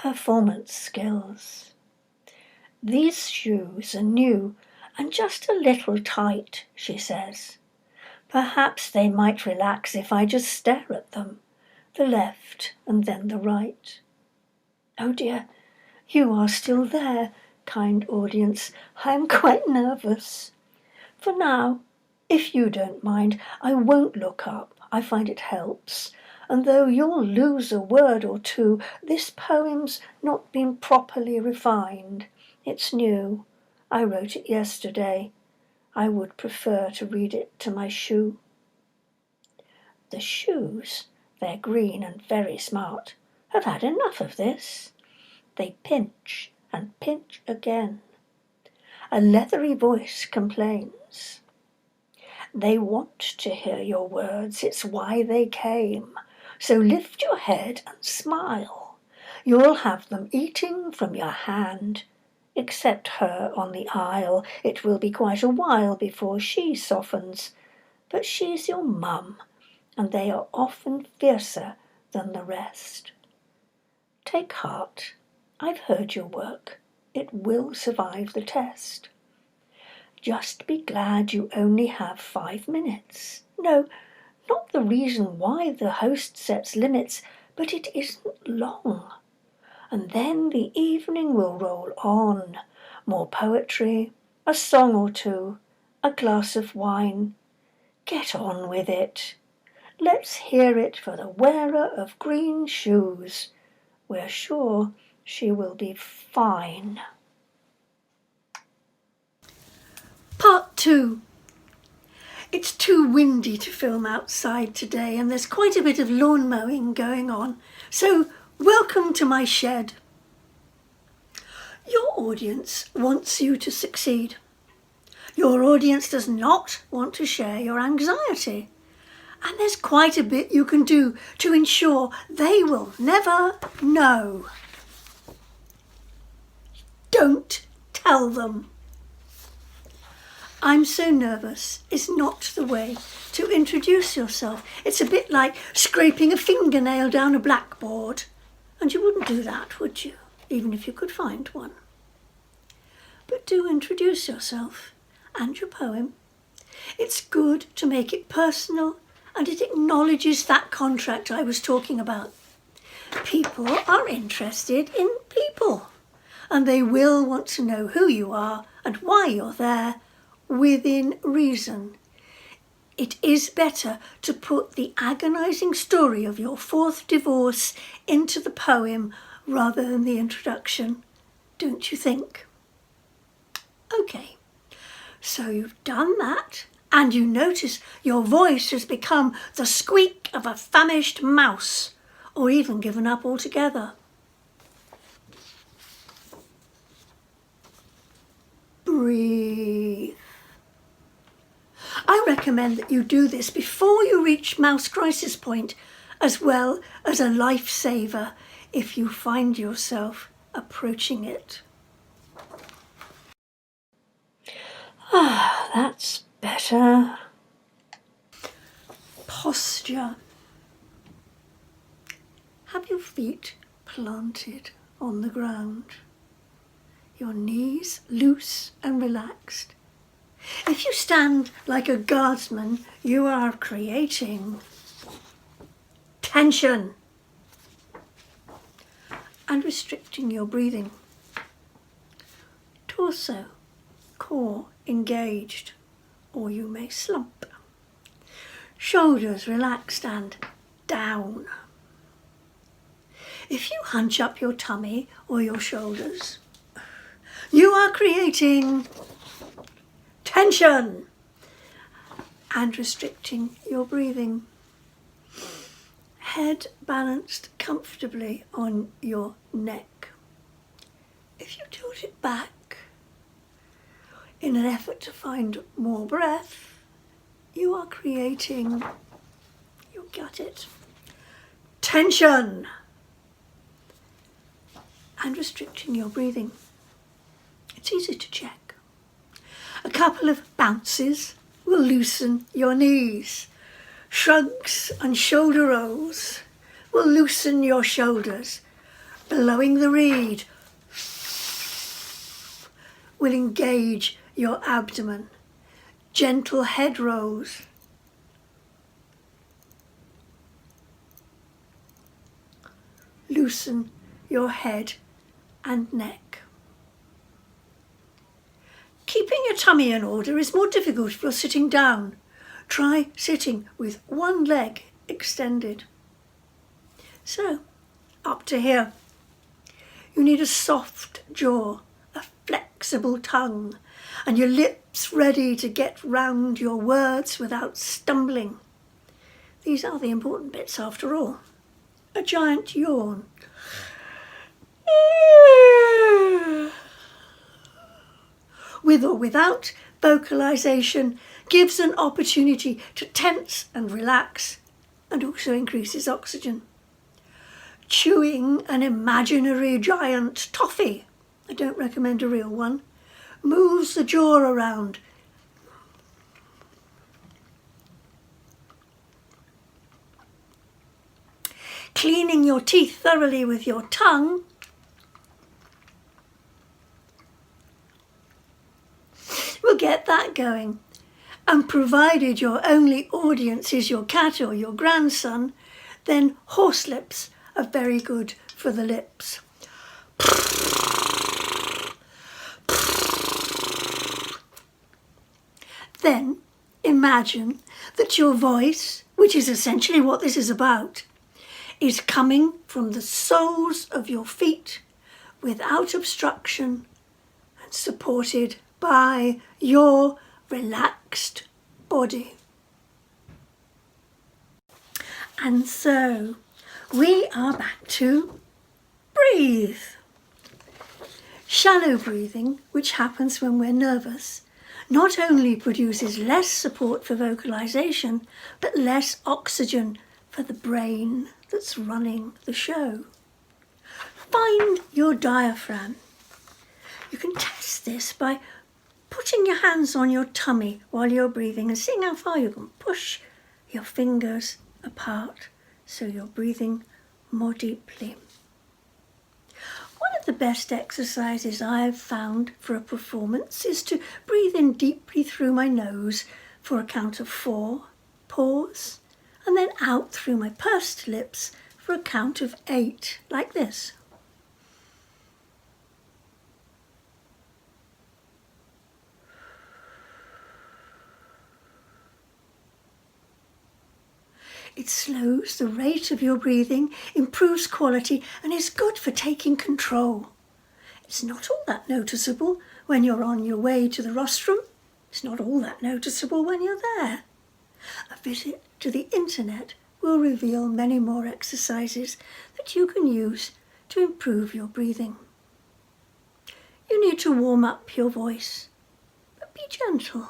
performance skills. These shoes are new and just a little tight, she says. Perhaps they might relax if I just stare at them, the left and then the right. Oh dear, you are still there, kind audience. I am quite nervous. For now, if you don't mind, I won't look up. I find it helps. And though you'll lose a word or two, this poem's not been properly refined. It's new. I wrote it yesterday. I would prefer to read it to my shoe. The shoes, they're green and very smart, have had enough of this. They pinch and pinch again. A leathery voice complains. They want to hear your words, it's why they came. So lift your head and smile. You'll have them eating from your hand. Except her on the aisle, it will be quite a while before she softens. But she's your mum, and they are often fiercer than the rest. Take heart. I've heard your work. It will survive the test. Just be glad you only have 5 minutes. No, not the reason why the host sets limits, but it isn't long. And then the evening will roll on. More poetry, a song or two, a glass of wine. Get on with it. Let's hear it for the wearer of green shoes. We're sure she will be fine. Part 2. It's too windy to film outside today, and there's quite a bit of lawn mowing going on. So welcome to my shed. Your audience wants you to succeed. Your audience does not want to share your anxiety. And there's quite a bit you can do to ensure they will never know. Don't tell them. I'm so nervous is not the way to introduce yourself. It's a bit like scraping a fingernail down a blackboard. And you wouldn't do that, would you? Even if you could find one. But do introduce yourself and your poem. It's good to make it personal, and it acknowledges that contract I was talking about. People are interested in people, and they will want to know who you are and why you're there within reason. It is better to put the agonising story of your 4th divorce into the poem rather than the introduction, don't you think? Okay, so you've done that, and you notice your voice has become the squeak of a famished mouse, or even given up altogether. Breathe. I recommend that you do this before you reach mouse crisis point, as well as a lifesaver if you find yourself approaching it. That's better. Posture. Have your feet planted on the ground, your knees loose and relaxed. If you stand like a guardsman, you are creating tension and restricting your breathing. Torso, core engaged, or you may slump. Shoulders relaxed and down. If you hunch up your tummy or your shoulders, you are creating tension and restricting your breathing. Head balanced comfortably on your neck. If you tilt it back in an effort to find more breath, you are creating, you got it, tension and restricting your breathing. It's easy to check. A couple of bounces will loosen your knees. Shrugs and shoulder rolls will loosen your shoulders. Blowing the reed will engage your abdomen. Gentle head rolls. Loosen your head and neck. Keeping your tummy in order is more difficult if you're sitting down. Try sitting with one leg extended. So, up to here. You need a soft jaw, a flexible tongue, and your lips ready to get round your words without stumbling. These are the important bits after all. A giant yawn. With or without vocalization, gives an opportunity to tense and relax, and also increases oxygen. Chewing an imaginary giant toffee, I don't recommend a real one, moves the jaw around. Cleaning your teeth thoroughly with your tongue will get that going. And provided your only audience is your cat or your grandson, then horse lips are very good for the lips. Then imagine that your voice, which is essentially what this is about, is coming from the soles of your feet without obstruction and supported by your relaxed body. And so we are back to breathe. Shallow breathing, which happens when we're nervous, not only produces less support for vocalization, but less oxygen for the brain that's running the show. Find your diaphragm. You can test this by putting your hands on your tummy while you're breathing and seeing how far you can push your fingers apart so you're breathing more deeply. One of the best exercises I've found for a performance is to breathe in deeply through my nose for a count of 4, pause, and then out through my pursed lips for a count of 8, like this. It slows the rate of your breathing, improves quality, and is good for taking control. It's not all that noticeable when you're on your way to the rostrum. It's not all that noticeable when you're there. A visit to the internet will reveal many more exercises that you can use to improve your breathing. You need to warm up your voice, but be gentle.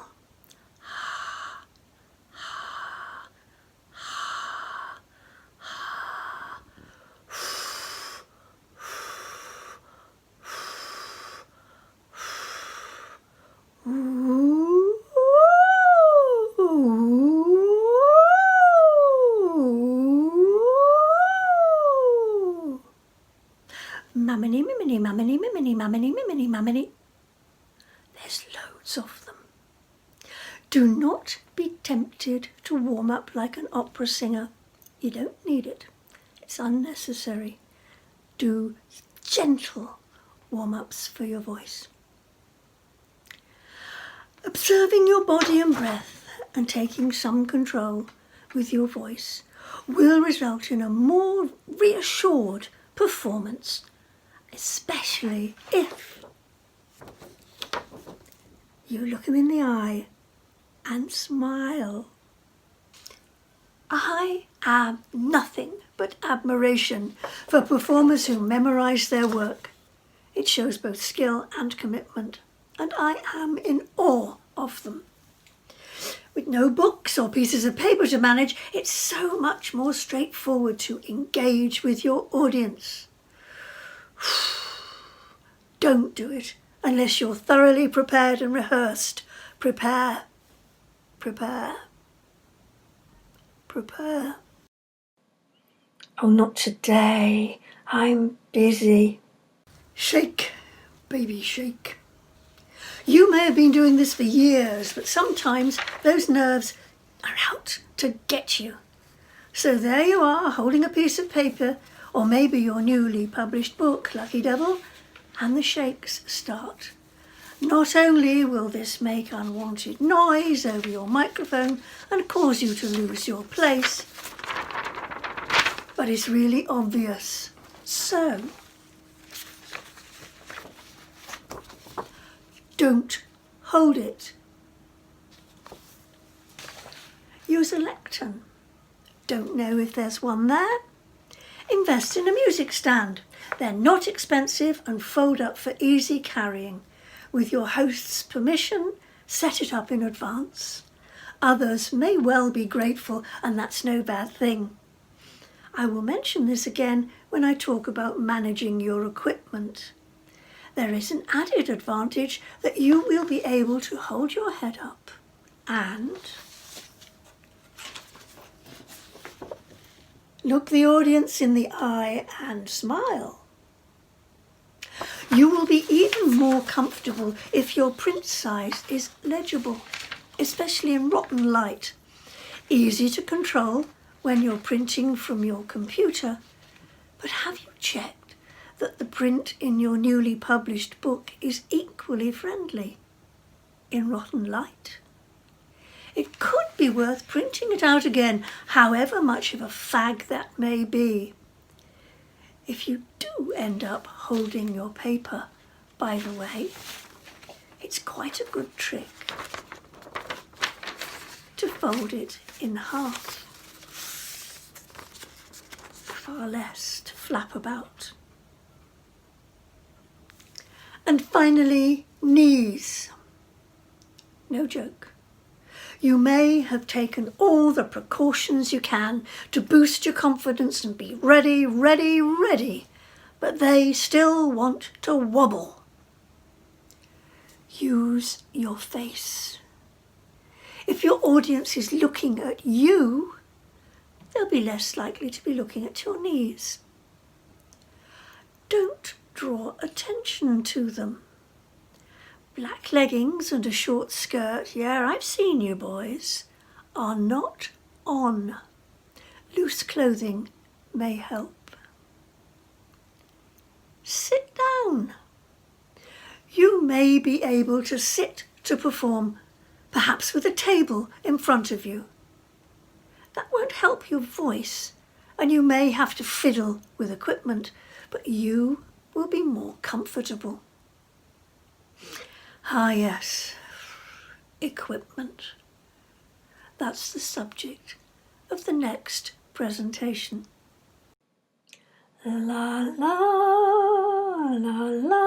Mamminy, miminy, mamminy, miminy, mamminy, miminy, mamminy. There's loads of them. Do not be tempted to warm up like an opera singer. You don't need it. It's unnecessary. Do gentle warm-ups for your voice. Observing your body and breath and taking some control with your voice will result in a more reassured performance, especially if you look him in the eye and smile. I have nothing but admiration for performers who memorize their work. It shows both skill and commitment, and I am in awe of them. With no books or pieces of paper to manage, it's so much more straightforward to engage with your audience. Don't do it unless you're thoroughly prepared and rehearsed. Prepare, prepare, prepare. Oh, not today. I'm busy. Shake, baby, shake. You may have been doing this for years, but sometimes those nerves are out to get you. So there you are, holding a piece of paper, or maybe your newly published book, Lucky Devil, and the shakes start. Not only will this make unwanted noise over your microphone and cause you to lose your place, but it's really obvious. So, don't hold it. Use a lectern. Don't know if there's one there? Invest in a music stand. They're not expensive and fold up for easy carrying. With your host's permission, set it up in advance. Others may well be grateful, and that's no bad thing. I will mention this again when I talk about managing your equipment. There is an added advantage that you will be able to hold your head up and look the audience in the eye and smile. You will be even more comfortable if your print size is legible, especially in rotten light. Easy to control when you're printing from your computer, but have you checked that the print in your newly published book is equally friendly in rotten light? It could be worth printing it out again, however much of a fag that may be. If you do end up holding your paper, by the way, it's quite a good trick to fold it in half. Far less to flap about. And finally, knees. No joke. You may have taken all the precautions you can to boost your confidence and be ready, but they still want to wobble. Use your face. If your audience is looking at you, they'll be less likely to be looking at your knees. Don't draw attention to them. Black leggings and a short skirt, yeah, I've seen you boys, are not on. Loose clothing may help. Sit down. You may be able to sit to perform, perhaps with a table in front of you. That won't help your voice, and you may have to fiddle with equipment, but you will be more comfortable. Ah yes, equipment. That's the subject of the next presentation. La la la la.